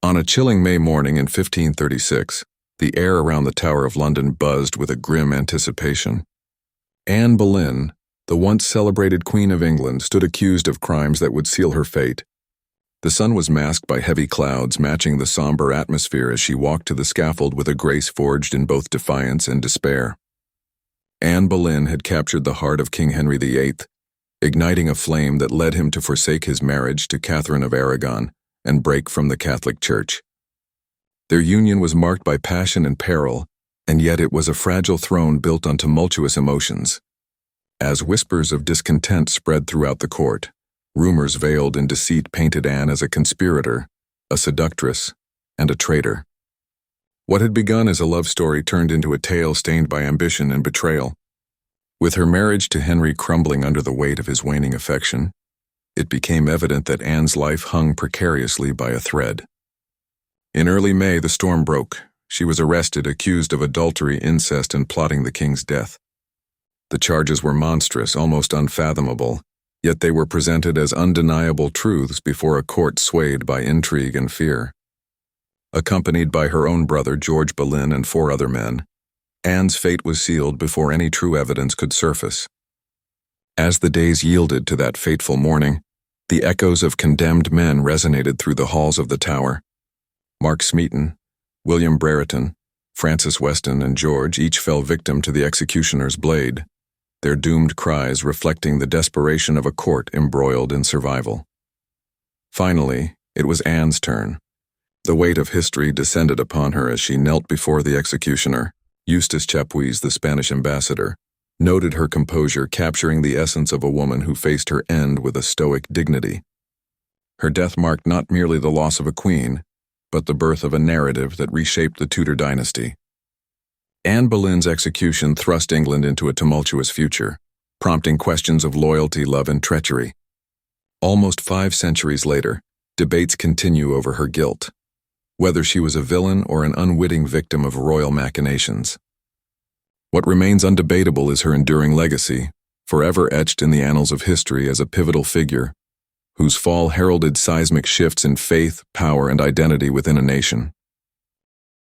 On a chilling May morning in 1536, the air around the Tower of London buzzed with a grim anticipation. Anne Boleyn, the once celebrated Queen of England, stood accused of crimes that would seal her fate. The sun was masked by heavy clouds, matching the somber atmosphere as she walked to the scaffold with a grace forged in both defiance and despair. Anne Boleyn had captured the heart of King Henry VIII, igniting a flame that led him to forsake his marriage to Catherine of Aragon and break from the Catholic Church. Their union was marked by passion and peril, and yet it was a fragile throne built on tumultuous emotions. As whispers of discontent spread throughout the court, rumors veiled in deceit painted Anne as a conspirator, a seductress, and a traitor. What had begun as a love story turned into a tale stained by ambition and betrayal. With her marriage to Henry crumbling under the weight of his waning affection, it became evident that Anne's life hung precariously by a thread. In early May, the storm broke. She was arrested, accused of adultery, incest, and plotting the king's death. The charges were monstrous, almost unfathomable, yet they were presented as undeniable truths before a court swayed by intrigue and fear. Accompanied by her own brother, George Boleyn, and 4 other men, Anne's fate was sealed before any true evidence could surface. As the days yielded to that fateful morning, the echoes of condemned men resonated through the halls of the Tower. Mark Smeaton, William Brereton, Francis Weston, and George each fell victim to the executioner's blade, their doomed cries reflecting the desperation of a court embroiled in survival. Finally, it was Anne's turn. The weight of history descended upon her as she knelt before the executioner. Eustace Chapuys, the Spanish ambassador, noted her composure, capturing the essence of a woman who faced her end with a stoic dignity. Her death marked not merely the loss of a queen, but the birth of a narrative that reshaped the Tudor dynasty. Anne Boleyn's execution thrust England into a tumultuous future, prompting questions of loyalty, love, and treachery. Almost 5 centuries later, debates continue over her guilt, whether she was a villain or an unwitting victim of royal machinations. What remains undebatable is her enduring legacy, forever etched in the annals of history as a pivotal figure, whose fall heralded seismic shifts in faith, power, and identity within a nation.